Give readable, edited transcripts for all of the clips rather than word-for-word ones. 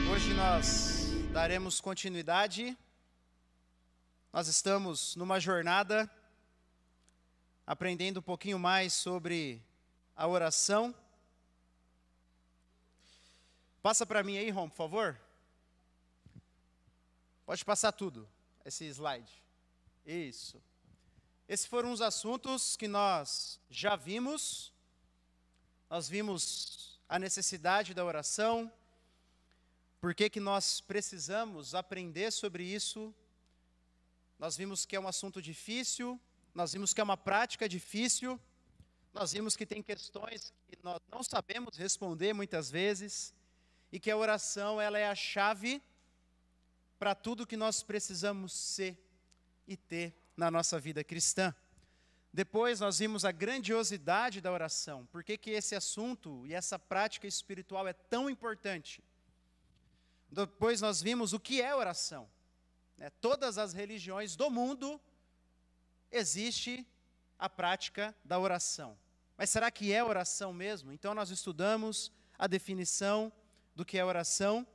Hoje nós daremos continuidade. Nós estamos numa jornada aprendendo um pouquinho mais sobre a oração. Passa para mim aí, Rom, por favor. Pode passar tudo, esse slide. Isso. Esses foram os assuntos que nós já vimos. Nós vimos a necessidade da oração, por que nós precisamos aprender sobre isso. Nós vimos que é um assunto difícil, nós vimos que é uma prática difícil, nós vimos que tem questões que nós não sabemos responder muitas vezes, e que a oração ela é a chave para tudo que nós precisamos ser e ter na nossa vida cristã. Depois nós vimos a grandiosidade da oração, por que esse assunto e essa prática espiritual é tão importante. Depois nós vimos o que é oração. Todas as religiões do mundo existe a prática da oração. Mas será que é oração mesmo? Então nós estudamos a definição do que é oração.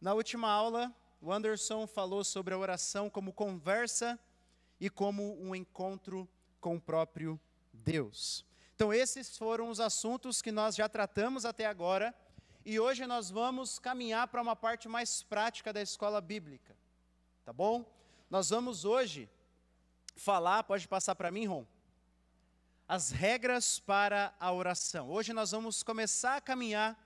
Na última aula, o Anderson falou sobre a oração como conversa e como um encontro com o próprio Deus. Então esses foram os assuntos que nós já tratamos até agora. E hoje nós vamos caminhar para uma parte mais prática da escola bíblica, tá bom? Nós vamos hoje falar, pode passar para mim, Rom, as regras para a oração. Hoje nós vamos começar a caminhar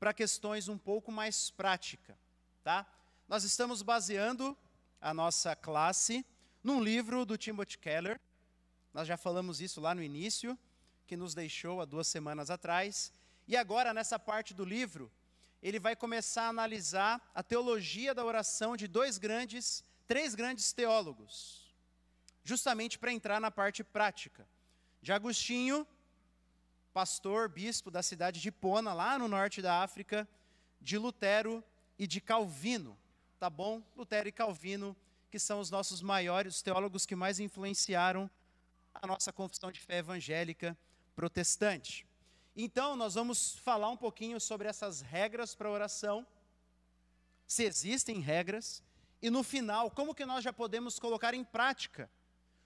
para questões um pouco mais práticas, tá? Nós estamos baseando a nossa classe num livro do Timothy Keller. Nós já falamos isso lá no início, que nos deixou há 2 semanas atrás. E agora, nessa parte do livro, ele vai começar a analisar a teologia da oração de 3 grandes teólogos, justamente para entrar na parte prática. De Agostinho, pastor, bispo da cidade de Hipona, lá no norte da África, de Lutero e de Calvino, tá bom? Lutero e Calvino, que são os nossos maiores, os teólogos que mais influenciaram a nossa confissão de fé evangélica protestante. Então, nós vamos falar um pouquinho sobre essas regras para a oração, se existem regras, e no final, como que nós já podemos colocar em prática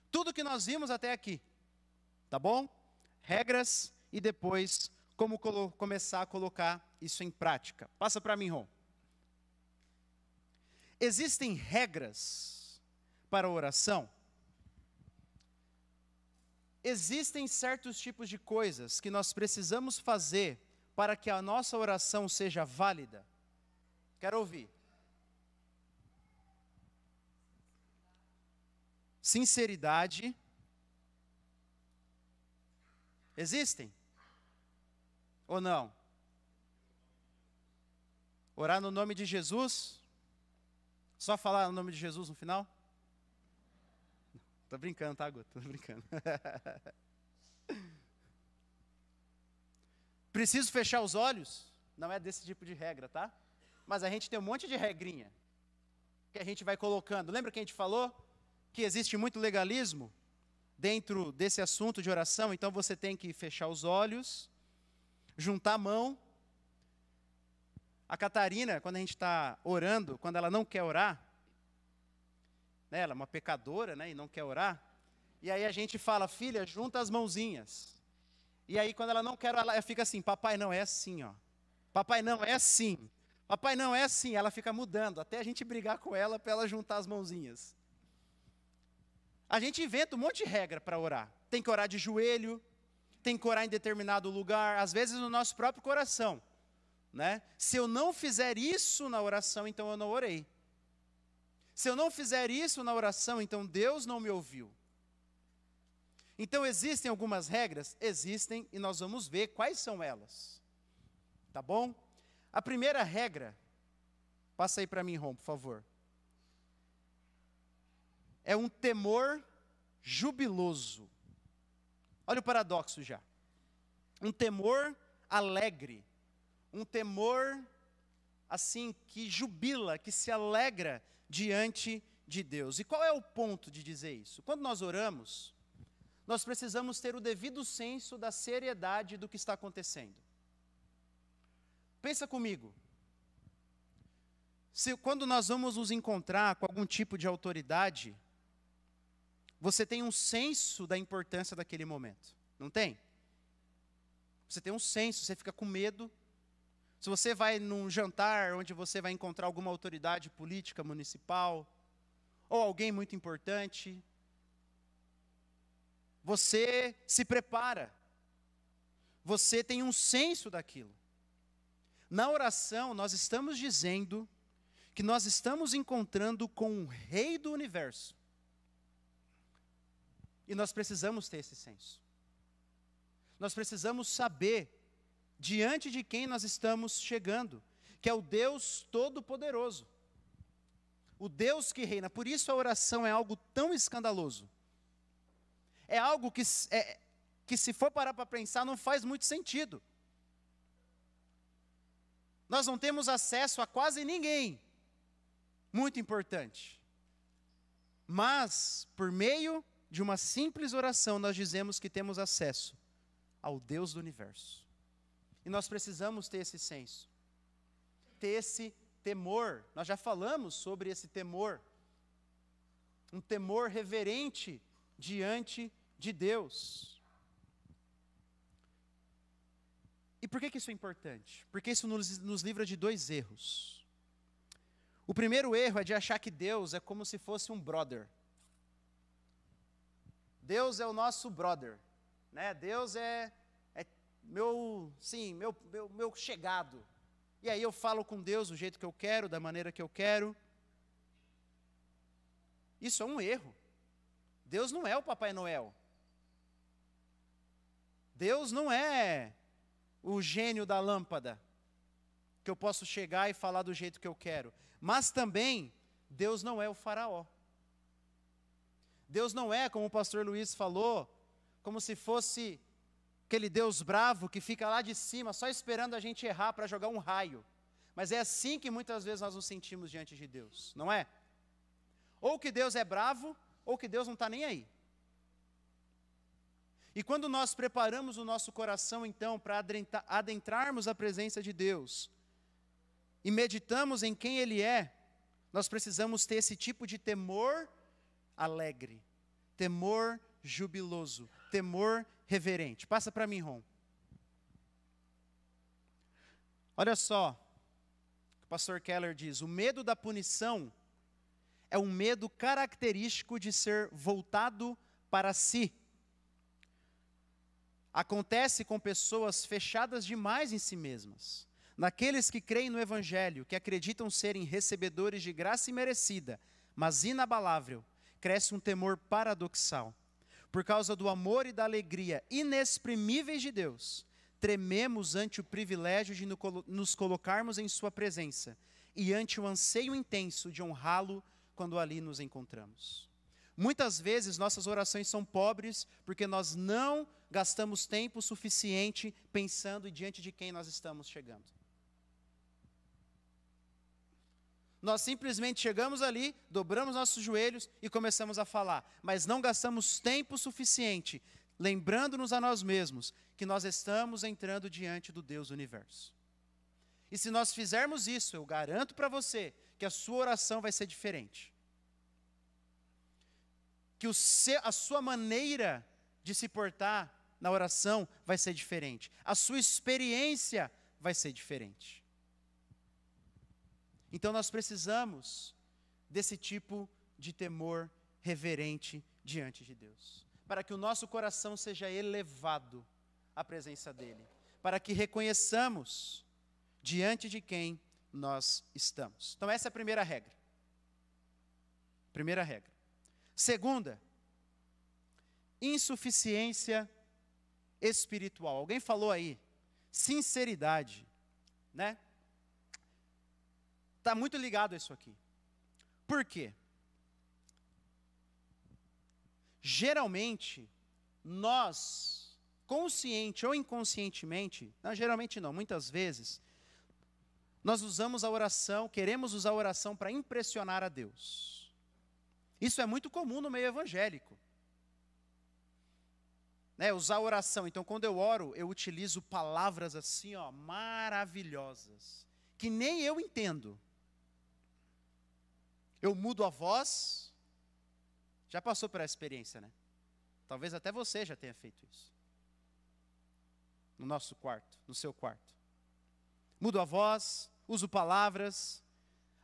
tudo que nós vimos até aqui, tá bom? Regras e depois como começar a colocar isso em prática. Passa para mim, Rom. Existem regras para a oração? Existem certos tipos de coisas que nós precisamos fazer para que a nossa oração seja válida? Quero ouvir. Sinceridade. Existem? Ou não? Orar no nome de Jesus? Só falar no nome de Jesus no final? Tô brincando, tá, Guto? Tô brincando. Preciso fechar os olhos? Não é desse tipo de regra, tá? Mas a gente tem um monte de regrinha que a gente vai colocando. Lembra que a gente falou que existe muito legalismo dentro desse assunto de oração? Então você tem que fechar os olhos, juntar a mão. A Catarina, quando a gente está orando, quando ela não quer orar, ela é uma pecadora, e não quer orar. E aí a gente fala, filha, junta as mãozinhas. E aí quando ela não quer, ela fica assim, papai não é assim, ó. Papai não é assim. Papai não é assim. Ela fica mudando, até a gente brigar com ela para ela juntar as mãozinhas. A gente inventa um monte de regra para orar. Tem que orar de joelho, tem que orar em determinado lugar, às vezes no nosso próprio coração. Se eu não fizer isso na oração, então eu não orei. Se eu não fizer isso na oração, então Deus não me ouviu. Então existem algumas regras? Existem, e nós vamos ver quais são elas. Tá bom? A primeira regra, passa aí para mim, Rom, por favor. É um temor jubiloso. Olha o paradoxo já. Um temor alegre. Um temor assim, que jubila, que se alegra diante de Deus. E qual é o ponto de dizer isso? Quando nós oramos, nós precisamos ter o devido senso da seriedade do que está acontecendo. Pensa comigo. Quando nós vamos nos encontrar com algum tipo de autoridade, você tem um senso da importância daquele momento, não tem? Você tem um senso, você fica com medo. Se você vai num jantar onde você vai encontrar alguma autoridade política, municipal, ou alguém muito importante, você se prepara, você tem um senso daquilo. Na oração, nós estamos dizendo que nós estamos encontrando com o Rei do Universo. E nós precisamos ter esse senso. Nós precisamos saber diante de quem nós estamos chegando, que é o Deus Todo-Poderoso. O Deus que reina. Por isso a oração é algo tão escandaloso. É algo que se for parar para pensar, não faz muito sentido. Nós não temos acesso a quase ninguém. Muito importante. Mas, por meio de uma simples oração, nós dizemos que temos acesso ao Deus do universo. E nós precisamos ter esse senso, ter esse temor. Nós já falamos sobre esse temor, um temor reverente diante de Deus. E por que isso é importante? Porque isso nos livra de dois erros. O primeiro erro é de achar que Deus é como se fosse um brother. Deus é o nosso brother, né? Deus é meu chegado. E aí eu falo com Deus do jeito que eu quero, da maneira que eu quero. Isso é um erro. Deus não é o Papai Noel. Deus não é o gênio da lâmpada, que eu posso chegar e falar do jeito que eu quero. Mas também, Deus não é o faraó. Deus não é, como o pastor Luiz falou, como se fosse aquele Deus bravo que fica lá de cima, só esperando a gente errar para jogar um raio. Mas é assim que muitas vezes nós nos sentimos diante de Deus, não é? Ou que Deus é bravo, ou que Deus não está nem aí. E quando nós preparamos o nosso coração, então, para adentrarmos a presença de Deus, e meditamos em quem Ele é, nós precisamos ter esse tipo de temor alegre, temor jubiloso, temor reverente. Passa para mim, Ron. Olha só, o pastor Keller diz: o medo da punição é um medo característico de ser voltado para si. Acontece com pessoas fechadas demais em si mesmas. Naqueles que creem no Evangelho, que acreditam serem recebedores de graça imerecida, mas inabalável, cresce um temor paradoxal. Por causa do amor e da alegria inexprimíveis de Deus, trememos ante o privilégio de nos colocarmos em sua presença e ante o anseio intenso de honrá-lo quando ali nos encontramos. Muitas vezes nossas orações são pobres porque nós não gastamos tempo suficiente pensando diante de quem nós estamos chegando. Nós simplesmente chegamos ali, dobramos nossos joelhos e começamos a falar, mas não gastamos tempo suficiente, lembrando-nos a nós mesmos que nós estamos entrando diante do Deus do universo. E se nós fizermos isso, eu garanto para você que a sua oração vai ser diferente. Que a sua maneira de se portar na oração vai ser diferente. A sua experiência vai ser diferente. Então nós precisamos desse tipo de temor reverente diante de Deus, para que o nosso coração seja elevado à presença dEle, para que reconheçamos diante de quem nós estamos. Então essa é a primeira regra. Primeira regra. Segunda, insuficiência espiritual. Alguém falou aí, sinceridade, né? Está muito ligado a isso aqui. Por quê? Geralmente, nós, consciente ou inconscientemente, não, geralmente não, muitas vezes, nós usamos a oração, queremos usar a oração para impressionar a Deus. Isso é muito comum no meio evangélico. Usar a oração. Então, quando eu oro, eu utilizo palavras assim, maravilhosas, que nem eu entendo. Eu mudo a voz. Já passou por essa experiência, né? Talvez até você já tenha feito isso. No nosso quarto, no seu quarto. Mudo a voz, uso palavras.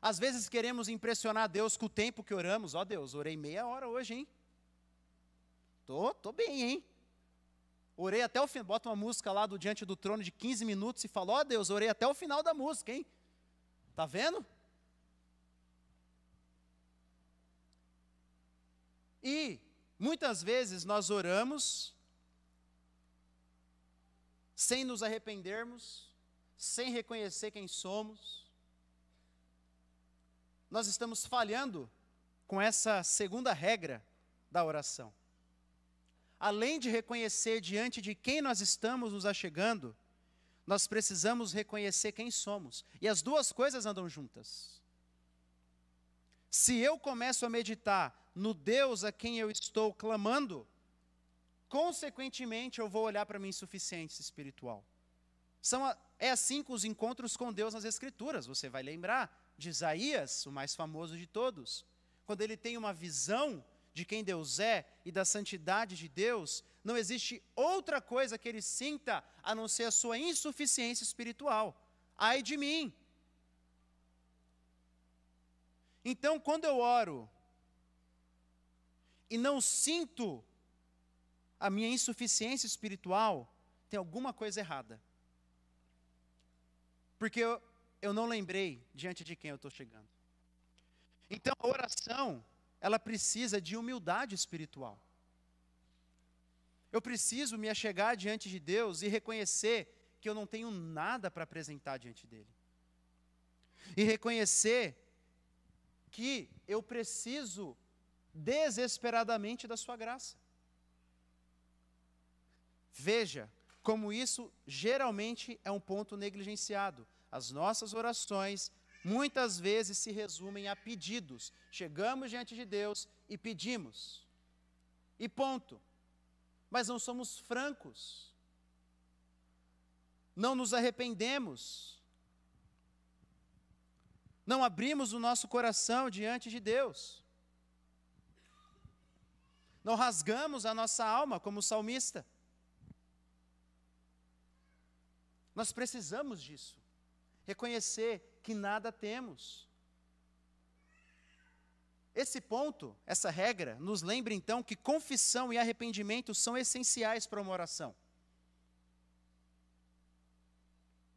Às vezes queremos impressionar Deus com o tempo que oramos. Deus, orei meia hora hoje, hein? Tô bem, hein? Orei até o fim. Bota uma música lá do Diante do Trono de 15 minutos e fala, Deus, orei até o final da música, hein? Tá vendo? E muitas vezes nós oramos sem nos arrependermos, sem reconhecer quem somos. Nós estamos falhando com essa segunda regra da oração. Além de reconhecer diante de quem nós estamos nos achegando, nós precisamos reconhecer quem somos. E as duas coisas andam juntas. Se eu começo a meditar no Deus a quem eu estou clamando, consequentemente eu vou olhar para a minha insuficiência espiritual. É assim com os encontros com Deus nas Escrituras. Você vai lembrar de Isaías, o mais famoso de todos. Quando ele tem uma visão de quem Deus é e da santidade de Deus, não existe outra coisa que ele sinta a não ser a sua insuficiência espiritual. Ai de mim! Então, quando eu oro e não sinto a minha insuficiência espiritual, tem alguma coisa errada. Porque eu não lembrei diante de quem eu estou chegando. Então, a oração, ela precisa de humildade espiritual. Eu preciso me achegar diante de Deus e reconhecer que eu não tenho nada para apresentar diante dele. E reconhecer que eu preciso desesperadamente da sua graça. Veja como isso geralmente é um ponto negligenciado. As nossas orações muitas vezes se resumem a pedidos. Chegamos diante de Deus e pedimos. E ponto. Mas não somos francos. Não nos arrependemos. Não abrimos o nosso coração diante de Deus. Não rasgamos a nossa alma como o salmista. Nós precisamos disso. Reconhecer que nada temos. Esse ponto, essa regra, nos lembra então que confissão e arrependimento são essenciais para uma oração.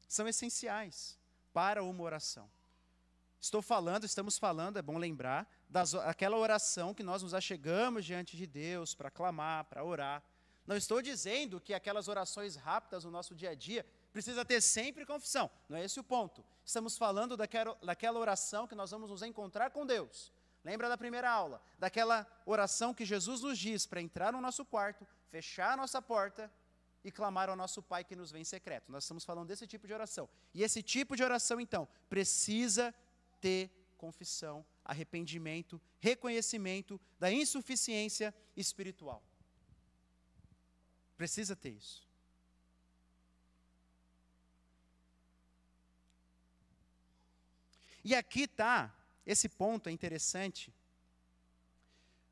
São essenciais para uma oração. Estamos falando, é bom lembrar, daquela oração que nós nos achegamos diante de Deus para clamar, para orar. Não estou dizendo que aquelas orações rápidas no nosso dia a dia precisa ter sempre confissão. Não é esse o ponto. Estamos falando daquela oração que nós vamos nos encontrar com Deus. Lembra da primeira aula? Daquela oração que Jesus nos diz para entrar no nosso quarto, fechar a nossa porta e clamar ao nosso Pai que nos vê em secreto. Nós estamos falando desse tipo de oração. E esse tipo de oração, então, precisa ter confissão, arrependimento, reconhecimento da insuficiência espiritual. Precisa ter isso. E aqui está, esse ponto é interessante,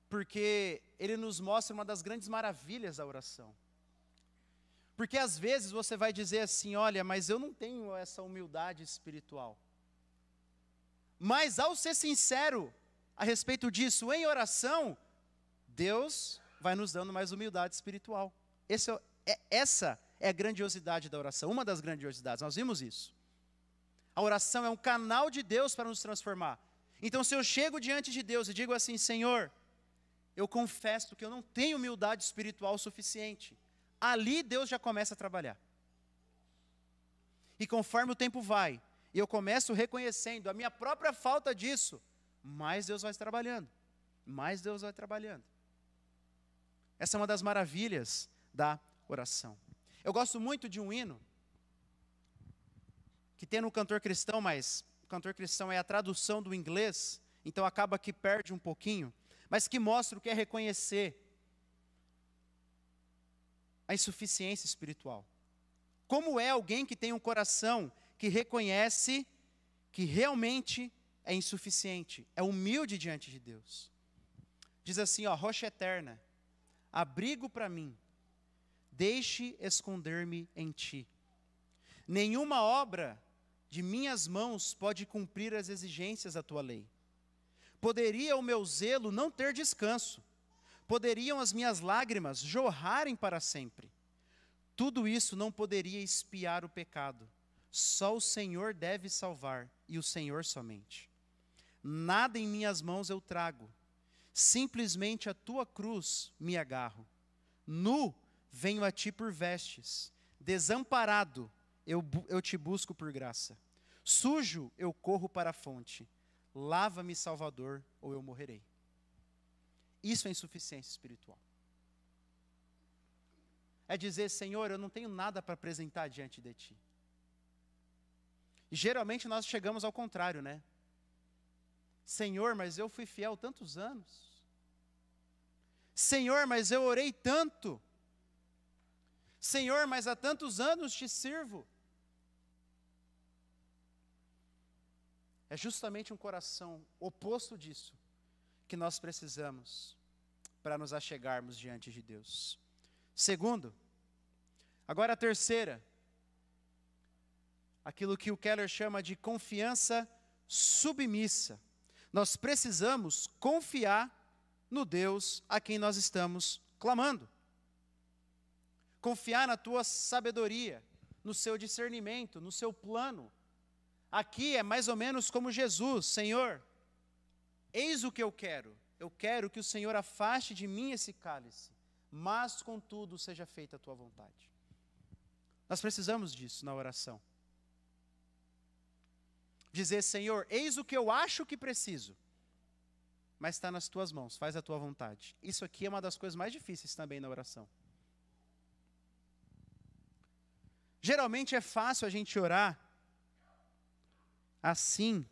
porque ele nos mostra uma das grandes maravilhas da oração. Porque às vezes você vai dizer assim, olha, mas eu não tenho essa humildade espiritual. Mas ao ser sincero a respeito disso em oração, Deus vai nos dando mais humildade espiritual. Essa é a grandiosidade da oração, uma das grandiosidades, nós vimos isso. A oração é um canal de Deus para nos transformar. Então, se eu chego diante de Deus e digo assim, Senhor, eu confesso que eu não tenho humildade espiritual suficiente, ali Deus já começa a trabalhar. E conforme o tempo vai, e eu começo reconhecendo a minha própria falta disso, mais Deus vai trabalhando, mais Deus vai trabalhando. Essa é uma das maravilhas da oração. Eu gosto muito de um hino, que tem no Cantor Cristão, mas o Cantor Cristão é a tradução do inglês, então acaba que perde um pouquinho, mas que mostra o que é reconhecer a insuficiência espiritual. Como é alguém que tem um coração que reconhece que realmente é insuficiente, é humilde diante de Deus. Diz assim, ó, rocha eterna, abrigo para mim, deixe esconder-me em ti. Nenhuma obra de minhas mãos pode cumprir as exigências da tua lei. Poderia o meu zelo não ter descanso, poderiam as minhas lágrimas jorrarem para sempre. Tudo isso não poderia expiar o pecado. Só o Senhor deve salvar, e o Senhor somente. Nada em minhas mãos eu trago, simplesmente a tua cruz me agarro. Nu venho a ti por vestes, desamparado eu te busco por graça. Sujo eu corro para a fonte, lava-me, Salvador, ou eu morrerei. Isso é insuficiência espiritual. É dizer, Senhor, eu não tenho nada para apresentar diante de ti. E geralmente nós chegamos ao contrário, né? Senhor, mas eu fui fiel tantos anos. Senhor, mas eu orei tanto. Senhor, mas há tantos anos te sirvo. É justamente um coração oposto disso que nós precisamos para nos achegarmos diante de Deus. Segundo, agora a terceira, aquilo que o Keller chama de confiança submissa. Nós precisamos confiar no Deus a quem nós estamos clamando. Confiar na tua sabedoria, no seu discernimento, no seu plano. Aqui é mais ou menos como Jesus, Senhor, eis o que eu quero que o Senhor afaste de mim esse cálice, mas contudo seja feita a tua vontade. Nós precisamos disso na oração. Dizer, Senhor, eis o que eu acho que preciso, mas está nas tuas mãos, faz a tua vontade. Isso aqui é uma das coisas mais difíceis também na oração. Geralmente é fácil a gente orar assim,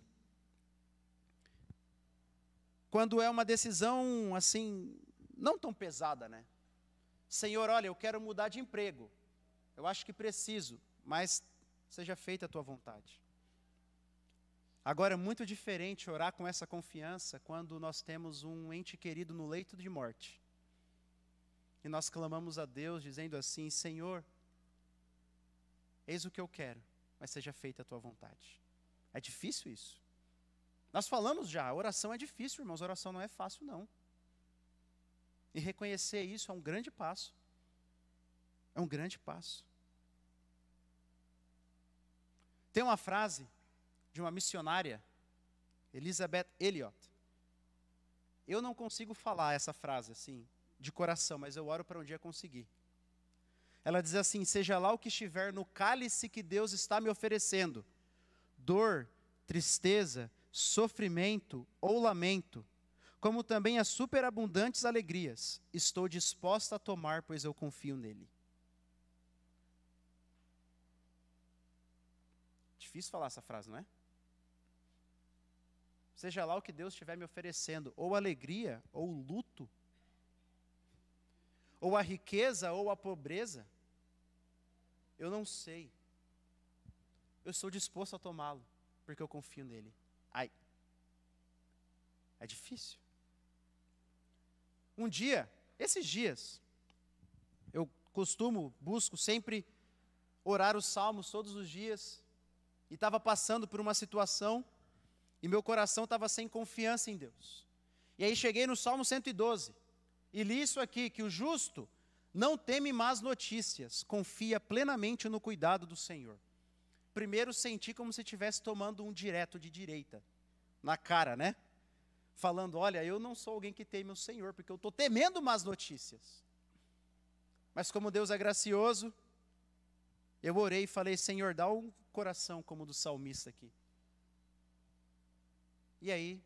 quando é uma decisão assim, não tão pesada, né? Senhor, olha, eu quero mudar de emprego, eu acho que preciso, mas seja feita a tua vontade. Agora é muito diferente orar com essa confiança quando nós temos um ente querido no leito de morte. E nós clamamos a Deus dizendo assim, Senhor, eis o que eu quero, mas seja feita a tua vontade. É difícil isso. Nós falamos já, a oração é difícil, irmãos, a oração não é fácil não. E reconhecer isso é um grande passo. É um grande passo. Tem uma frase de uma missionária, Elizabeth Elliot. Eu não consigo falar essa frase assim, de coração, mas eu oro para um dia conseguir. Ela diz assim, seja lá o que estiver no cálice que Deus está me oferecendo, dor, tristeza, sofrimento ou lamento, como também as superabundantes alegrias, estou disposta a tomar, pois eu confio nele. Difícil falar essa frase, não é? Seja lá o que Deus estiver me oferecendo, ou alegria, ou luto, ou a riqueza, ou a pobreza, eu não sei. Eu estou disposto a tomá-lo, porque eu confio nele. Ai, é difícil. Um dia, esses dias, eu busco sempre orar os salmos todos os dias, e estava passando por uma situação, e meu coração estava sem confiança em Deus. E aí cheguei no Salmo 112, e li isso aqui, que o justo não teme más notícias, confia plenamente no cuidado do Senhor. Primeiro senti como se estivesse tomando um direto de direita, na cara, né? Falando, olha, eu não sou alguém que teme o Senhor, porque eu estou temendo más notícias. Mas como Deus é gracioso, eu orei e falei, Senhor, dá um coração como o do salmista aqui. E aí,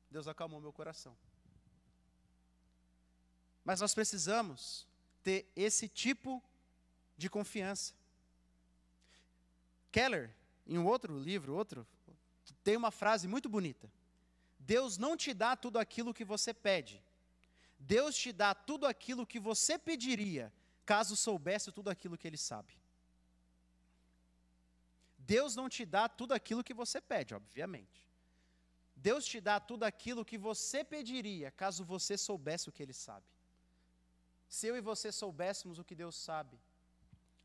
Deus acalmou meu coração. Mas nós precisamos ter esse tipo de confiança. Keller, em um outro livro, tem uma frase muito bonita. Deus não te dá tudo aquilo que você pede. Deus te dá tudo aquilo que você pediria, caso soubesse tudo aquilo que Ele sabe. Deus não te dá tudo aquilo que você pede, obviamente. Deus te dá tudo aquilo que você pediria, caso você soubesse o que Ele sabe. Se eu e você soubéssemos o que Deus sabe,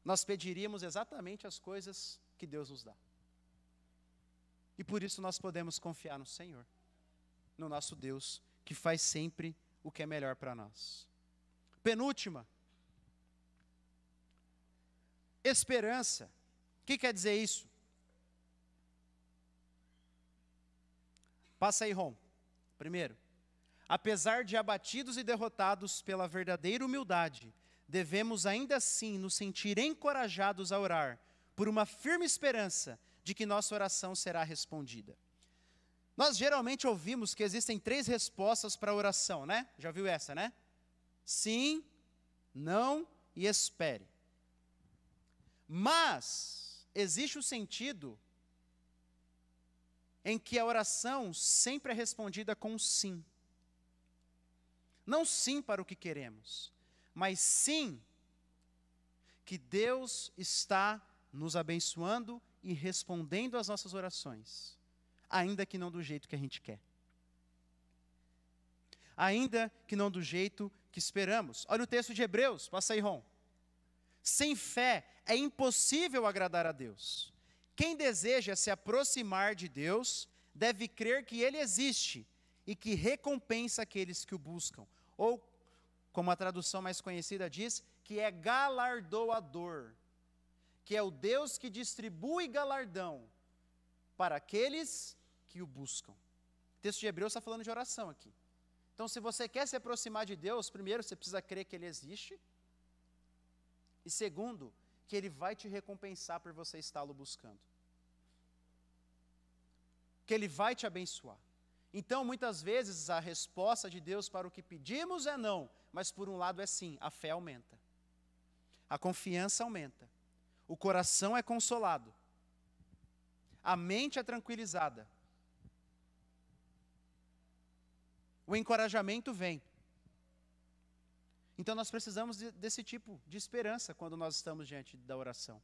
nós pediríamos exatamente as coisas que Deus nos dá. E por isso nós podemos confiar no Senhor, no nosso Deus, que faz sempre o que é melhor para nós. Penúltima. Esperança. O que quer dizer isso? Passa aí, Rom. Primeiro. Apesar de abatidos e derrotados pela verdadeira humildade, devemos ainda assim nos sentir encorajados a orar, por uma firme esperança de que nossa oração será respondida. Nós geralmente ouvimos que existem 3 respostas para a oração, né? Já viu essa, né? Sim, não e espere. Mas existe o sentido em que a oração sempre é respondida com um sim. Não sim para o que queremos, mas sim que Deus está nos abençoando e respondendo às nossas orações, ainda que não do jeito que a gente quer. Ainda que não do jeito que esperamos. Olha o texto de Hebreus, passa aí, Rom. Sem fé é impossível agradar a Deus. Quem deseja se aproximar de Deus deve crer que Ele existe e que recompensa aqueles que o buscam. Ou, como a tradução mais conhecida diz, que é galardoador, que é o Deus que distribui galardão para aqueles que o buscam. O texto de Hebreus está falando de oração aqui. Então, se você quer se aproximar de Deus, primeiro, você precisa crer que Ele existe. E segundo, que Ele vai te recompensar por você está-lo buscando. Que Ele vai te abençoar. Então, muitas vezes, a resposta de Deus para o que pedimos é não, mas por um lado é sim, a fé aumenta. A confiança aumenta. O coração é consolado. A mente é tranquilizada. O encorajamento vem. Então nós precisamos desse tipo de esperança quando nós estamos diante da oração.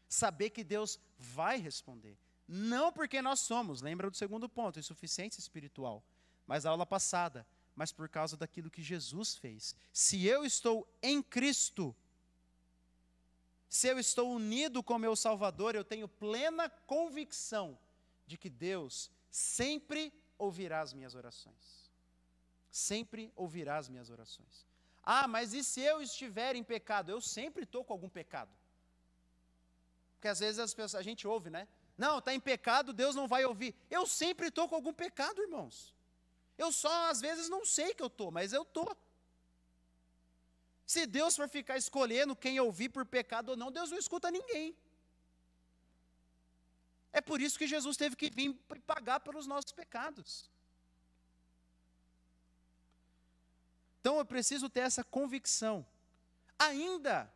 Saber que Deus vai responder. Não porque nós somos, lembra do segundo ponto, insuficiência espiritual, mas a aula passada, mas por causa daquilo que Jesus fez. Se eu estou em Cristo, se eu estou unido com meu Salvador, eu tenho plena convicção de que Deus sempre ouvirá as minhas orações. Sempre ouvirá as minhas orações. Ah, mas e se eu estiver em pecado? Eu sempre estou com algum pecado. Porque às vezes a gente ouve, né? Não, está em pecado, Deus não vai ouvir. Eu sempre estou com algum pecado, irmãos. Eu só às vezes não sei que eu estou, mas eu estou. Se Deus for ficar escolhendo quem ouvir por pecado ou não, Deus não escuta ninguém. É por isso que Jesus teve que vir pagar pelos nossos pecados. Então eu preciso ter essa convicção. Ainda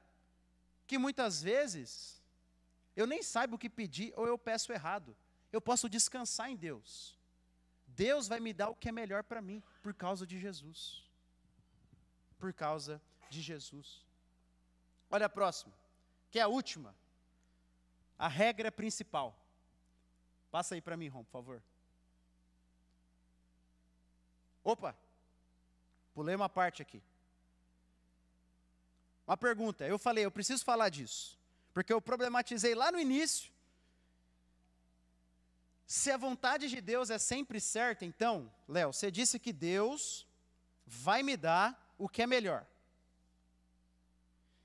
que muitas vezes eu nem saiba o que pedir ou eu peço errado. Eu posso descansar em Deus. Deus vai me dar o que é melhor para mim, por causa de Jesus. Por causa de Jesus. Olha a próxima, que é a última. A regra principal. Passa aí para mim, Rom, por favor. Opa, pulei uma parte aqui. Uma pergunta, eu falei, eu preciso falar disso. Porque eu problematizei lá no início. Se a vontade de Deus é sempre certa, então, Léo, você disse que Deus vai me dar o que é melhor.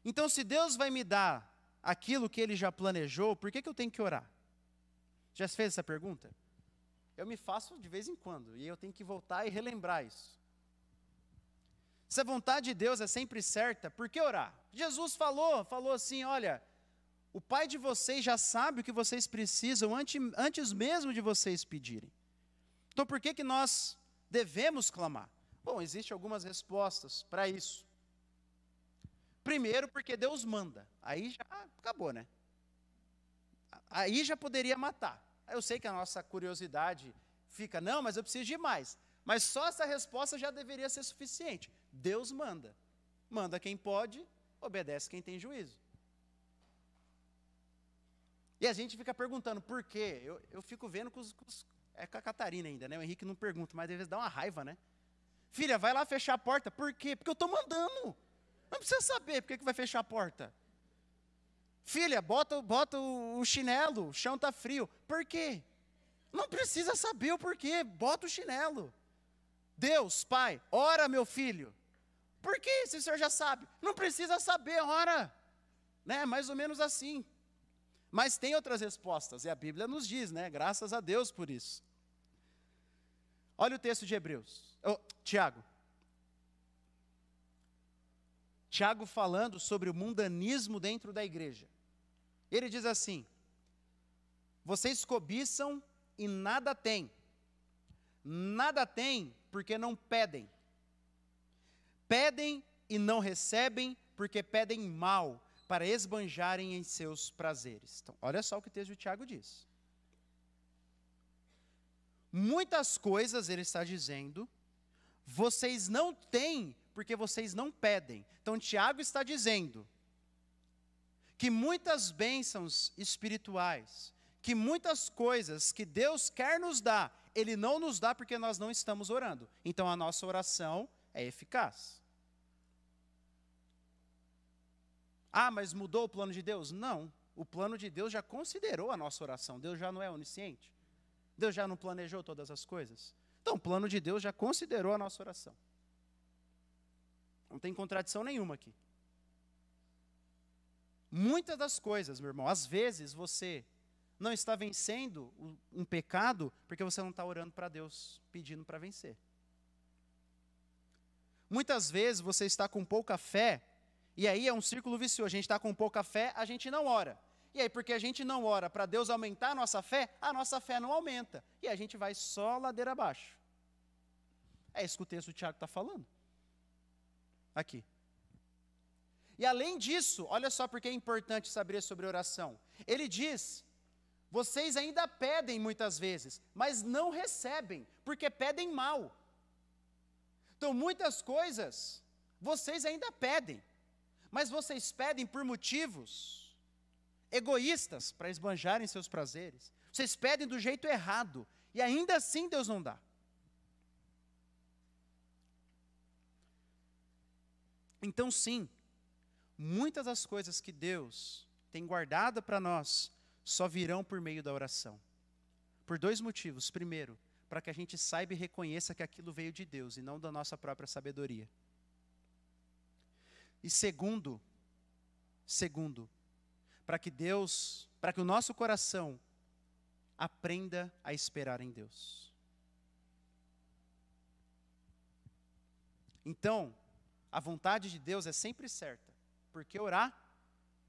Então, se Deus vai me dar aquilo que Ele já planejou, por que eu tenho que orar? Já se fez essa pergunta? Eu me faço de vez em quando, e eu tenho que voltar e relembrar isso. Se a vontade de Deus é sempre certa, por que orar? Jesus falou assim, olha, o Pai de vocês já sabe o que vocês precisam antes mesmo de vocês pedirem. Então, por que nós devemos clamar? Bom, existem algumas respostas para isso. Primeiro, porque Deus manda. Aí já acabou, né? Aí já poderia matar. Eu sei que a nossa curiosidade fica, não, mas eu preciso de mais. Mas só essa resposta já deveria ser suficiente. Deus manda. Manda quem pode, obedece quem tem juízo. E a gente fica perguntando por quê. Eu fico vendo é com a Catarina ainda, né? O Henrique não pergunta, mas às vezes dá uma raiva, né? Filha, vai lá fechar a porta. Por quê? Porque eu estou mandando. Não precisa saber por que vai fechar a porta. Filha, bota o chinelo, o chão está frio. Por quê? Não precisa saber o porquê, bota o chinelo. Deus, Pai, ora, meu filho. Por quê? Se o senhor já sabe. Não precisa saber, ora. Né? Mais ou menos assim. Mas tem outras respostas, e a Bíblia nos diz, né? Graças a Deus por isso. Olha o texto de Tiago. Tiago falando sobre o mundanismo dentro da igreja. Ele diz assim: vocês cobiçam e nada têm. Nada têm porque não pedem. Pedem e não recebem porque pedem mal, para esbanjarem em seus prazeres. Então, olha só o que o texto de Tiago diz. Muitas coisas, ele está dizendo, vocês não têm porque vocês não pedem. Então, Tiago está dizendo que muitas bênçãos espirituais, que muitas coisas que Deus quer nos dar, Ele não nos dá porque nós não estamos orando. Então, a nossa oração é eficaz. Ah, mas mudou o plano de Deus? Não. O plano de Deus já considerou a nossa oração. Deus já não é onisciente? Deus já não planejou todas as coisas? Então, o plano de Deus já considerou a nossa oração. Não tem contradição nenhuma aqui. Muitas das coisas, meu irmão, às vezes você não está vencendo um pecado porque você não está orando para Deus, pedindo para vencer. Muitas vezes você está com pouca fé, e aí é um círculo vicioso. A gente está com pouca fé, a gente não ora. E aí, porque a gente não ora para Deus aumentar a nossa fé não aumenta. E a gente vai só ladeira abaixo. É isso que o texto do Tiago está falando. Aqui. E além disso, olha só porque é importante saber sobre oração. Ele diz, vocês ainda pedem muitas vezes, mas não recebem, porque pedem mal. Então, muitas coisas, vocês ainda pedem, mas vocês pedem por motivos egoístas, para esbanjarem seus prazeres. Vocês pedem do jeito errado, e ainda assim Deus não dá. Então, sim, muitas das coisas que Deus tem guardado para nós só virão por meio da oração. Por dois motivos. Primeiro, para que a gente saiba e reconheça que aquilo veio de Deus e não da nossa própria sabedoria. E segundo, para que o nosso coração aprenda a esperar em Deus. Então, a vontade de Deus é sempre certa. Por que orar?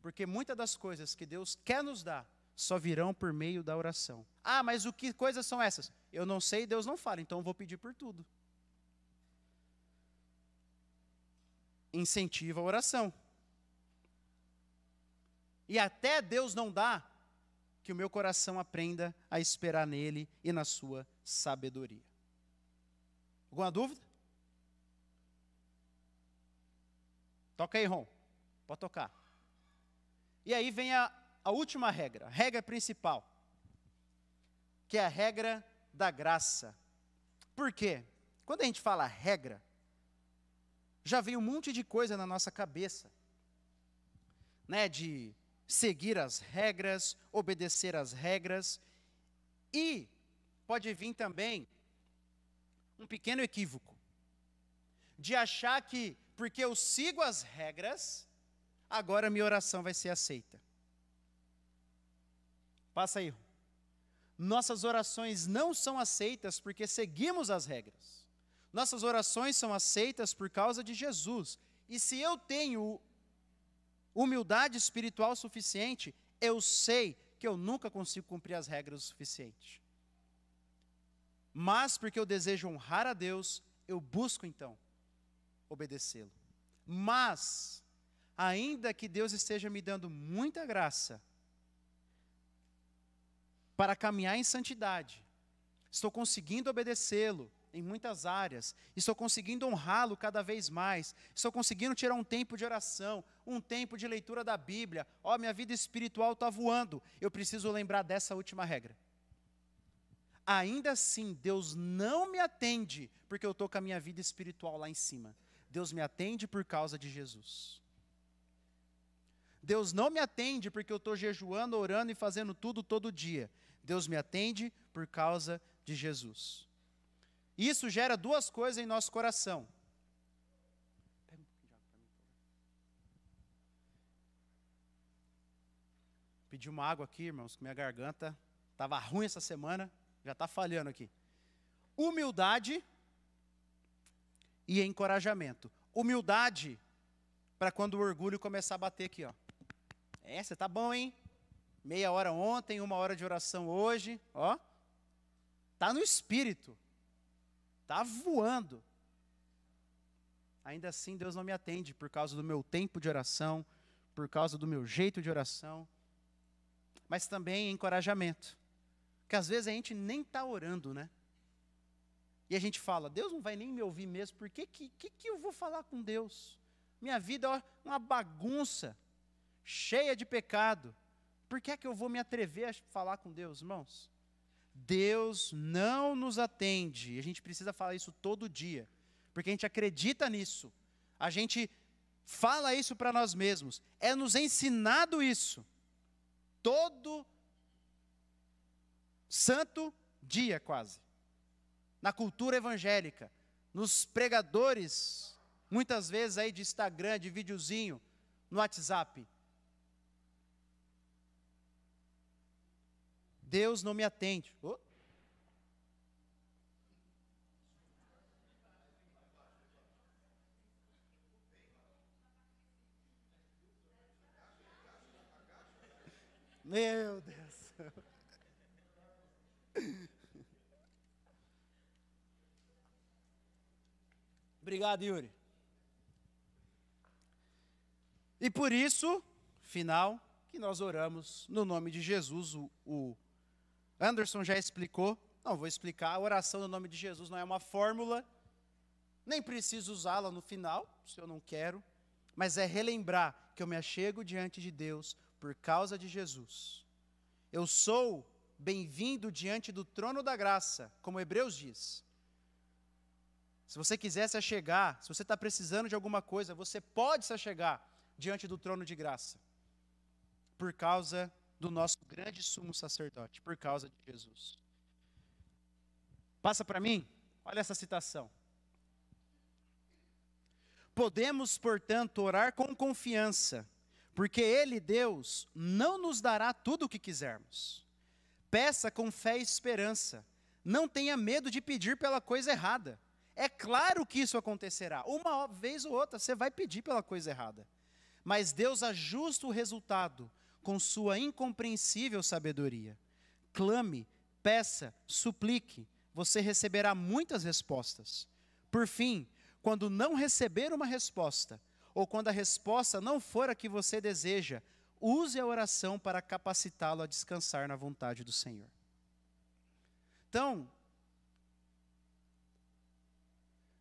Porque muitas das coisas que Deus quer nos dar só virão por meio da oração. Ah, mas que coisas são essas? Eu não sei, Deus não fala, então eu vou pedir por tudo. Incentiva a oração. E até Deus não dá, que o meu coração aprenda a esperar nele e na sua sabedoria. Alguma dúvida? Toca aí, Ron. Pode tocar. E aí vem a última regra, a regra principal, que é a regra da graça. Por quê? Quando a gente fala regra, já vem um monte de coisa na nossa cabeça, né, de seguir as regras, obedecer às regras, e pode vir também um pequeno equívoco, de achar que, porque eu sigo as regras, agora minha oração vai ser aceita. Passa aí. Nossas orações não são aceitas porque seguimos as regras. Nossas orações são aceitas por causa de Jesus. E se eu tenho humildade espiritual suficiente, eu sei que eu nunca consigo cumprir as regras o suficiente. Mas porque eu desejo honrar a Deus, eu busco então obedecê-lo. Mas, ainda que Deus esteja me dando muita graça, para caminhar em santidade. Estou conseguindo obedecê-lo em muitas áreas. Estou conseguindo honrá-lo cada vez mais. Estou conseguindo tirar um tempo de oração, um tempo de leitura da Bíblia. Minha vida espiritual está voando. Eu preciso lembrar dessa última regra. Ainda assim, Deus não me atende porque eu estou com a minha vida espiritual lá em cima. Deus me atende por causa de Jesus. Deus não me atende porque eu estou jejuando, orando e fazendo tudo todo dia. Deus me atende por causa de Jesus. Isso gera duas coisas em nosso coração. Pedi uma água aqui, irmãos, que minha garganta estava ruim essa semana, já está falhando aqui. Humildade e encorajamento. Humildade para quando o orgulho começar a bater aqui, ó. Você tá bom, hein? Meia hora ontem, 1 hora de oração hoje, ó. Tá no espírito. Tá voando. Ainda assim, Deus não me atende por causa do meu tempo de oração, por causa do meu jeito de oração, mas também encorajamento. Porque às vezes a gente nem está orando, né? E a gente fala, Deus não vai nem me ouvir mesmo, por que eu vou falar com Deus? Minha vida é uma bagunça, cheia de pecado. Por que é que eu vou me atrever a falar com Deus, irmãos? Deus não nos atende, e a gente precisa falar isso todo dia, porque a gente acredita nisso, a gente fala isso para nós mesmos, é nos ensinado isso, todo santo dia quase, na cultura evangélica, nos pregadores, muitas vezes aí de Instagram, de videozinho, no WhatsApp. Deus não me atende. Meu Deus. Obrigado, Yuri. E por isso, final, que nós oramos no nome de Jesus. O Anderson já explicou, não vou explicar, a oração no nome de Jesus não é uma fórmula, nem preciso usá-la no final, se eu não quero, mas é relembrar que eu me achego diante de Deus por causa de Jesus. Eu sou bem-vindo diante do trono da graça, como Hebreus diz. Se você quiser se achegar, se você está precisando de alguma coisa, você pode se achegar diante do trono de graça, por causa do nosso grande sumo sacerdote, por causa de Jesus. Passa para mim, olha essa citação. Podemos, portanto, orar com confiança, porque Ele, Deus, não nos dará tudo o que quisermos. Peça com fé e esperança, não tenha medo de pedir pela coisa errada. É claro que isso acontecerá, uma vez ou outra você vai pedir pela coisa errada, mas Deus ajusta o resultado com sua incompreensível sabedoria. Clame, peça, suplique, você receberá muitas respostas. Por fim, quando não receber uma resposta, ou quando a resposta não for a que você deseja, use a oração para capacitá-lo a descansar na vontade do Senhor. Então,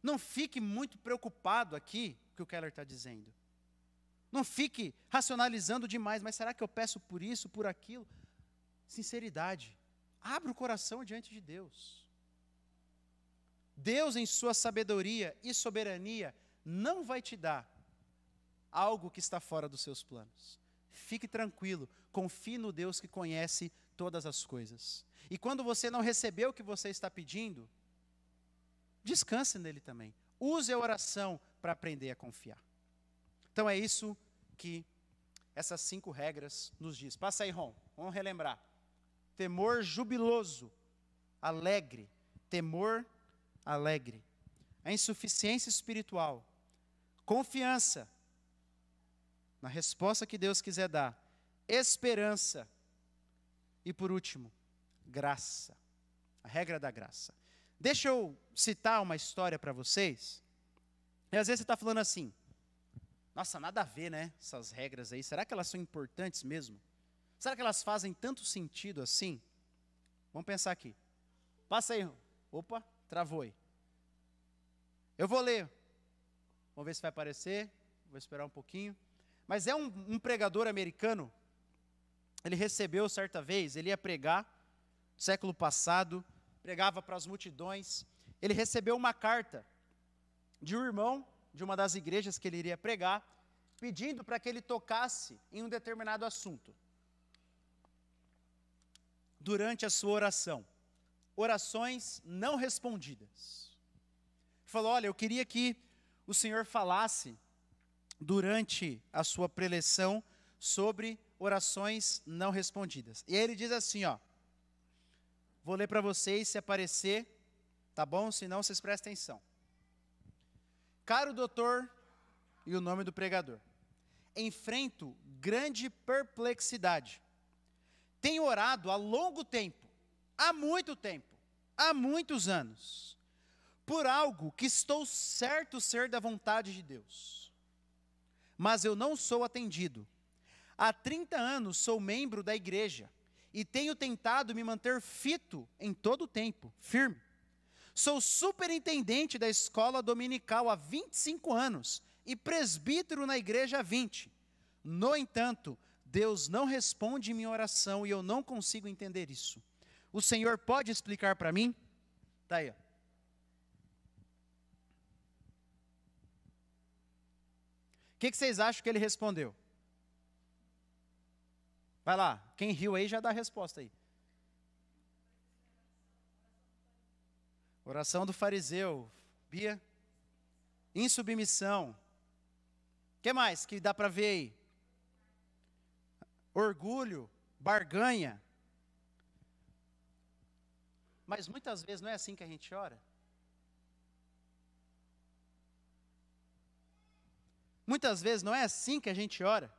não fique muito preocupado aqui com o que o Keller está dizendo. Não fique racionalizando demais, mas será que eu peço por isso, por aquilo? Sinceridade. Abra o coração diante de Deus. Deus, em sua sabedoria e soberania, não vai te dar algo que está fora dos seus planos. Fique tranquilo, confie no Deus que conhece todas as coisas. E quando você não recebeu o que você está pedindo, descanse nele também. Use a oração para aprender a confiar. Então é isso que essas 5 regras nos diz. Passa aí, Ron, vamos relembrar. Temor jubiloso, alegre, temor alegre. A insuficiência espiritual, confiança na resposta que Deus quiser dar, esperança e, por último, graça, a regra da graça. Deixa eu citar uma história para vocês. E às vezes você está falando assim, nossa, nada a ver, né, essas regras aí, será que elas são importantes mesmo? Será que elas fazem tanto sentido assim? Vamos pensar aqui. Passa aí. Opa, travou aí. Eu vou ler. Vamos ver se vai aparecer. Vou esperar um pouquinho. Mas é um pregador americano. Ele recebeu certa vez, ele ia pregar, no século passado, pregava para as multidões. Ele recebeu uma carta de um irmão de uma das igrejas que ele iria pregar, pedindo para que ele tocasse em um determinado assunto. Durante a sua oração. Orações não respondidas. Ele falou, olha, eu queria que o Senhor falasse durante a sua preleção sobre orações não respondidas. E aí ele diz assim, ó, vou ler para vocês, se aparecer, tá bom? Se não, vocês prestem atenção. Caro doutor, e o nome do pregador, enfrento grande perplexidade. Tenho orado há longo tempo, há muito tempo, há muitos anos, por algo que estou certo ser da vontade de Deus. Mas eu não sou atendido. Há 30 anos sou membro da igreja e tenho tentado me manter fito em todo o tempo, firme. Sou superintendente da escola dominical há 25 anos e presbítero na igreja há 20. No entanto, Deus não responde minha oração e eu não consigo entender isso. O Senhor pode explicar para mim? Está aí, ó. O que vocês acham que ele respondeu? Vai lá, quem riu aí já dá a resposta aí. Oração do fariseu. Bia? Insubmissão. O que mais que dá para ver aí? Orgulho, barganha. Mas muitas vezes não é assim que a gente ora? Muitas vezes não é assim que a gente ora?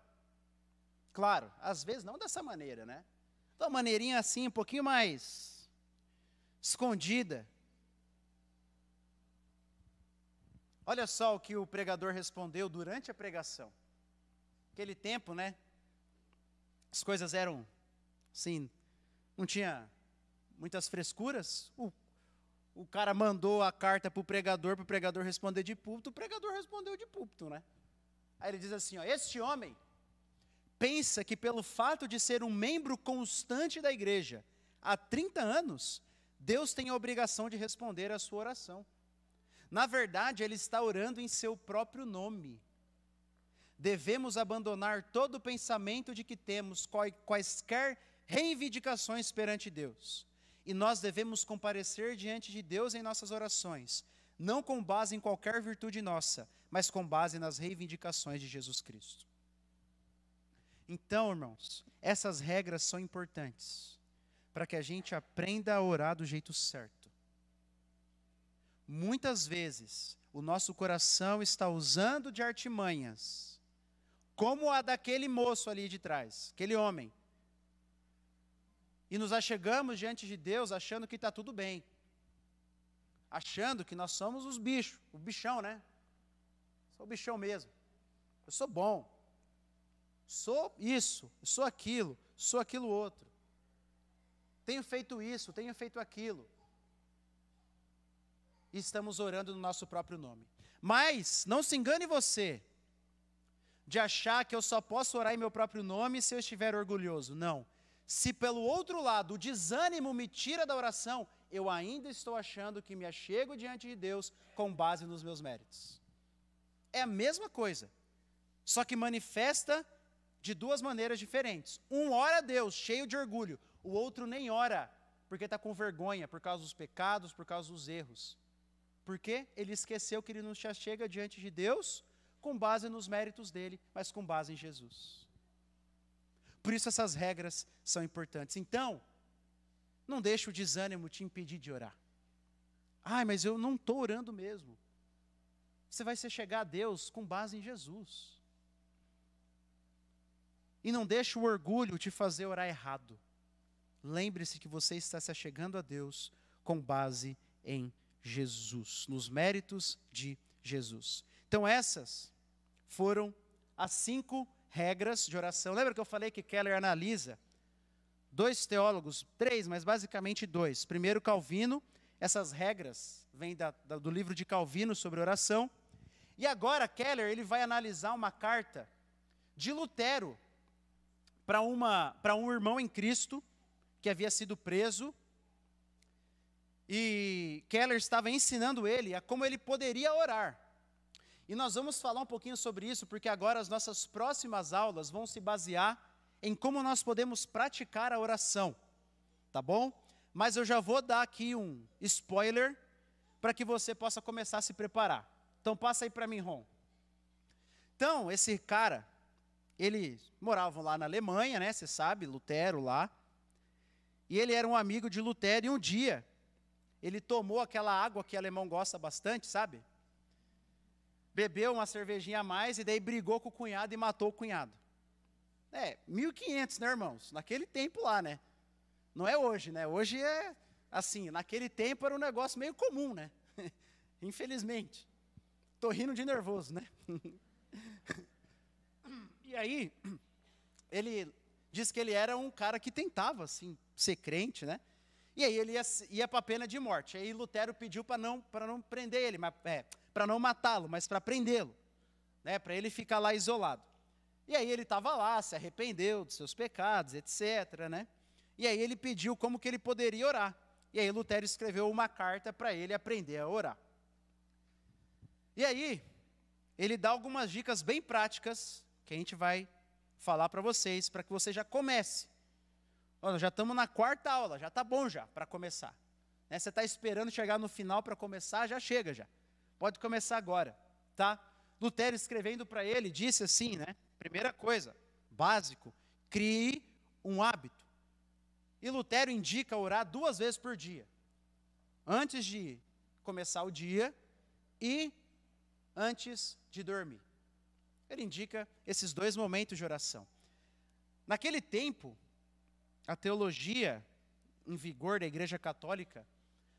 Claro, às vezes não dessa maneira, né? De uma maneirinha assim, um pouquinho mais escondida. Olha só o que o pregador respondeu durante a pregação. Aquele tempo, né? As coisas eram, assim, não tinha muitas frescuras. O cara mandou a carta para o pregador responder de púlpito, o pregador respondeu de púlpito, né? Aí ele diz assim, ó, este homem pensa que pelo fato de ser um membro constante da igreja há 30 anos, Deus tem a obrigação de responder a sua oração. Na verdade, ele está orando em seu próprio nome. Devemos abandonar todo o pensamento de que temos quaisquer reivindicações perante Deus. E nós devemos comparecer diante de Deus em nossas orações, não com base em qualquer virtude nossa, mas com base nas reivindicações de Jesus Cristo. Então, irmãos, essas regras são importantes para que a gente aprenda a orar do jeito certo. Muitas vezes, o nosso coração está usando de artimanhas, como a daquele moço ali de trás, aquele homem. E nos achegamos diante de Deus achando que está tudo bem. Achando que nós somos os bichos, o bichão, né? Sou o bichão mesmo. Eu sou bom. Sou isso, sou aquilo outro. Tenho feito isso, tenho feito aquilo. E estamos orando no nosso próprio nome. Mas, não se engane você, de achar que eu só posso orar em meu próprio nome se eu estiver orgulhoso. Não. Se pelo outro lado o desânimo me tira da oração, eu ainda estou achando que me achego diante de Deus com base nos meus méritos. É a mesma coisa, só que manifesta de duas maneiras diferentes. Um ora a Deus, cheio de orgulho, o outro nem ora, porque está com vergonha, por causa dos pecados, por causa dos erros. Porque ele esqueceu que ele não se achega diante de Deus com base nos méritos dele, mas com base em Jesus. Por isso essas regras são importantes. Então, não deixe o desânimo te impedir de orar. Ai, mas eu não estou orando mesmo. Você vai se chegar a Deus com base em Jesus. E não deixe o orgulho te fazer orar errado. Lembre-se que você está se achegando a Deus com base em Jesus, nos méritos de Jesus. Então essas foram as 5 regras de oração. Lembra que eu falei que Keller analisa dois teólogos, três, mas basicamente dois. Primeiro, Calvino, essas regras vêm do livro de Calvino sobre oração. E agora, Keller, ele vai analisar uma carta de Lutero para um irmão em Cristo que havia sido preso. E Keller estava ensinando ele a como ele poderia orar. E nós vamos falar um pouquinho sobre isso, porque agora as nossas próximas aulas vão se basear em como nós podemos praticar a oração, tá bom? Mas eu já vou dar aqui um spoiler para que você possa começar a se preparar. Então passa aí para mim, Ron. Então, esse cara, eles moravam lá na Alemanha, né? Você sabe, Lutero lá. E ele era um amigo de Lutero, e um dia ele tomou aquela água que alemão gosta bastante, sabe? Bebeu uma cervejinha a mais e daí brigou com o cunhado e matou o cunhado. 1500, né, irmãos? Naquele tempo lá, né? Não é hoje, né? Hoje é assim, naquele tempo era um negócio meio comum, né? Infelizmente. Tô rindo de nervoso, né? E aí, ele diz que ele era um cara que tentava, assim, ser crente, né? E aí ele ia para a pena de morte. Aí Lutero pediu para não prender ele, para não matá-lo, mas para prendê-lo, né? Para ele ficar lá isolado. E aí ele estava lá, se arrependeu dos seus pecados, etc., né? E aí ele pediu como que ele poderia orar. E aí Lutero escreveu uma carta para ele aprender a orar. E aí, ele dá algumas dicas bem práticas que a gente vai falar para vocês, para que você já comece. Olha, já estamos na quarta aula, já está bom já para começar. Né? Você está esperando chegar no final para começar, já chega já. Pode começar agora, tá? Lutero escrevendo para ele, disse assim, né? Primeira coisa, básico, crie um hábito. E Lutero indica orar 2 vezes por dia. Antes de começar o dia e antes de dormir. Ele indica esses 2 momentos de oração. Naquele tempo, a teologia em vigor da Igreja Católica,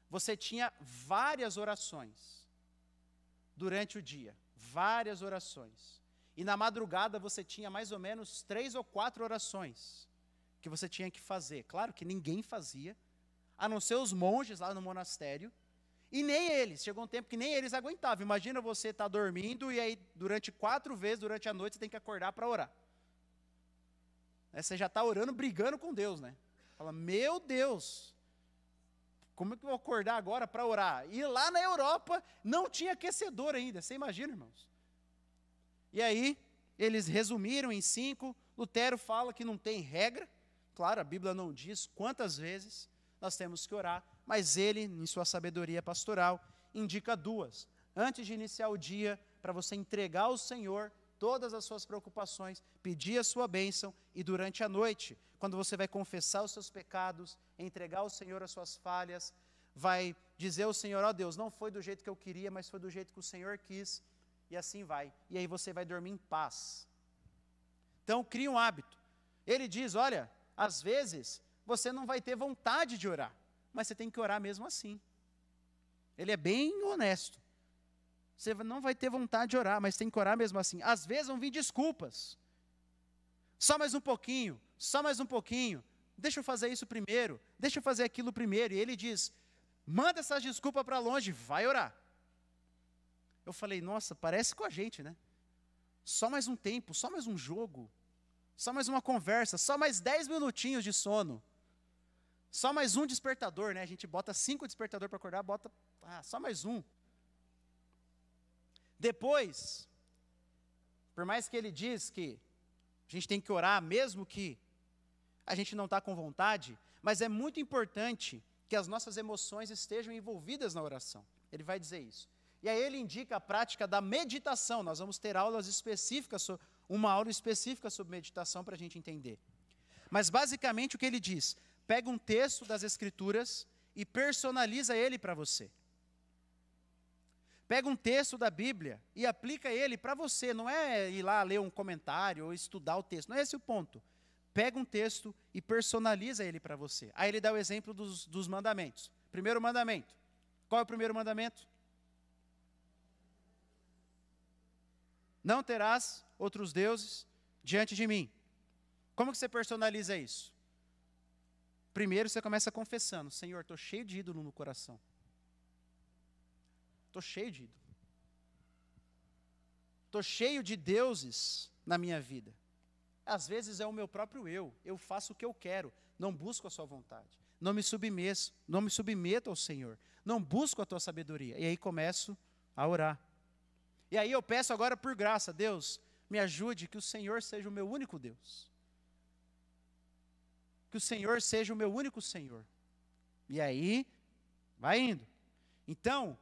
você tinha várias orações durante o dia, várias orações. E na madrugada você tinha mais ou menos 3 ou 4 orações que você tinha que fazer. Claro que ninguém fazia, a não ser os monges lá no monastério, e nem eles, chegou um tempo que nem eles aguentavam. Imagina você estar dormindo e aí durante 4 vezes durante a noite você tem que acordar para orar. Você já está orando, brigando com Deus, né? Fala, meu Deus, como é que eu vou acordar agora para orar? E lá na Europa não tinha aquecedor ainda, você imagina, irmãos? E aí, eles resumiram em 5, Lutero fala que não tem regra, claro, a Bíblia não diz quantas vezes nós temos que orar, mas ele, em sua sabedoria pastoral, indica 2. Antes de iniciar o dia, para você entregar ao Senhor todas as suas preocupações, pedir a sua bênção, e durante a noite, quando você vai confessar os seus pecados, entregar ao Senhor as suas falhas, vai dizer ao Senhor, ó Deus, não foi do jeito que eu queria, mas foi do jeito que o Senhor quis, e assim vai. E aí você vai dormir em paz. Então, crie um hábito. Ele diz, olha, às vezes, você não vai ter vontade de orar, mas você tem que orar mesmo assim. Ele é bem honesto. Você não vai ter vontade de orar, mas tem que orar mesmo assim. Às vezes vão vir desculpas. Só mais um pouquinho, só mais um pouquinho. Deixa eu fazer isso primeiro, deixa eu fazer aquilo primeiro. E ele diz, manda essas desculpas para longe, vai orar. Eu falei, nossa, parece com a gente, né? Só mais um tempo, só mais um jogo, só mais uma conversa, só mais 10 minutinhos de sono. Só mais um despertador, né? A gente bota 5 despertadores para acordar, bota só mais um. Depois, por mais que ele diz que a gente tem que orar, mesmo que a gente não está com vontade, mas é muito importante que as nossas emoções estejam envolvidas na oração. Ele vai dizer isso. E aí ele indica a prática da meditação. Nós vamos ter aulas específicas, uma aula específica sobre meditação para a gente entender. Mas basicamente o que ele diz, pega um texto das Escrituras e personaliza ele para você. Pega um texto da Bíblia e aplica ele para você. Não é ir lá ler um comentário ou estudar o texto. Não é esse o ponto. Pega um texto e personaliza ele para você. Aí ele dá o exemplo dos mandamentos. Primeiro mandamento. Qual é o primeiro mandamento? Não terás outros deuses diante de mim. Como que você personaliza isso? Primeiro você começa confessando: Senhor, estou cheio de ídolo no coração. Estou cheio de ídolo. Estou cheio de deuses na minha vida. Às vezes é o meu próprio eu faço o que eu quero, não busco a sua vontade, não me submeto ao Senhor, não busco a tua sabedoria. E aí começo a orar. E aí eu peço agora por graça: Deus, me ajude, que o Senhor seja o meu único Deus. Que o Senhor seja o meu único Senhor. E aí, vai indo. Então,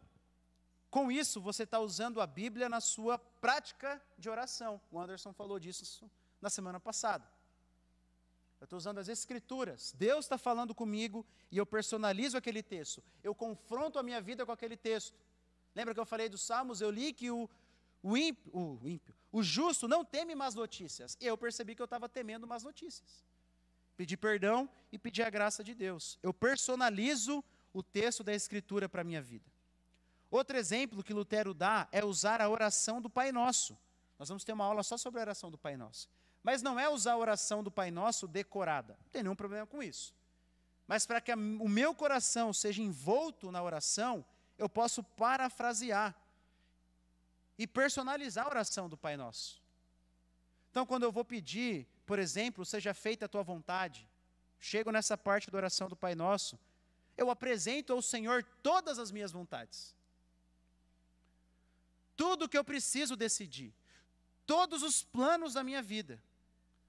com isso, você está usando a Bíblia na sua prática de oração. O Anderson falou disso na semana passada. Eu estou usando as Escrituras. Deus está falando comigo e eu personalizo aquele texto. Eu confronto a minha vida com aquele texto. Lembra que eu falei dos Salmos? Eu li que o justo não teme más notícias. E eu percebi que eu estava temendo más notícias. Pedi perdão e pedi a graça de Deus. Eu personalizo o texto da Escritura para a minha vida. Outro exemplo que Lutero dá é usar a oração do Pai Nosso. Nós vamos ter uma aula só sobre a oração do Pai Nosso. Mas não é usar a oração do Pai Nosso decorada. Não tem nenhum problema com isso. Mas para que o meu coração seja envolto na oração, eu posso parafrasear e personalizar a oração do Pai Nosso. Então, quando eu vou pedir, por exemplo, seja feita a tua vontade, chego nessa parte da oração do Pai Nosso, eu apresento ao Senhor todas as minhas vontades. Tudo que eu preciso decidir. Todos os planos da minha vida.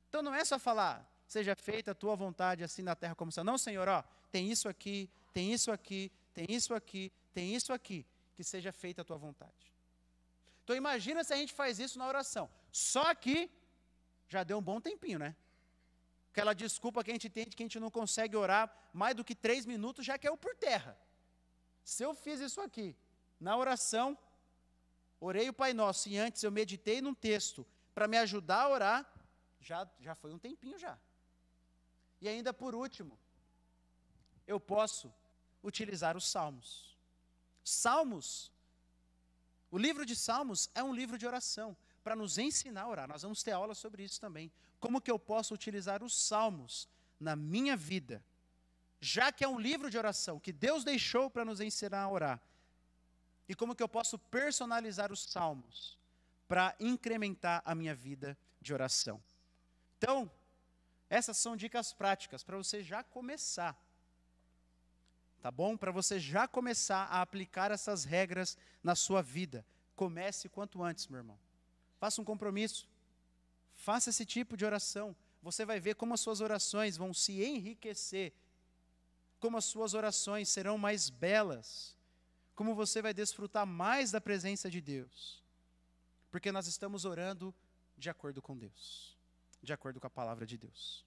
Então não é só falar: seja feita a tua vontade assim na terra como no céu. Não, Senhor, tem isso aqui, tem isso aqui, tem isso aqui, tem isso aqui, que seja feita a tua vontade. Então imagina se a gente faz isso na oração. Só que já deu um bom tempinho, né? Aquela desculpa que a gente tem de que a gente não consegue orar mais do que 3 minutos, já caiu por terra. Se eu fiz isso aqui na oração, orei o Pai Nosso e antes eu meditei num texto para me ajudar a orar, já foi um tempinho já. E ainda por último, eu posso utilizar os Salmos. Salmos, o livro de Salmos é um livro de oração, para nos ensinar a orar. Nós vamos ter aula sobre isso também. Como que eu posso utilizar os Salmos na minha vida? Já que é um livro de oração que Deus deixou para nos ensinar a orar. E como que eu posso personalizar os Salmos para incrementar a minha vida de oração? Então, essas são dicas práticas para você já começar. Tá bom? Para você já começar a aplicar essas regras na sua vida. Comece quanto antes, meu irmão. Faça um compromisso. Faça esse tipo de oração. Você vai ver como as suas orações vão se enriquecer. Como as suas orações serão mais belas. Como você vai desfrutar mais da presença de Deus. Porque nós estamos orando de acordo com Deus. De acordo com a palavra de Deus.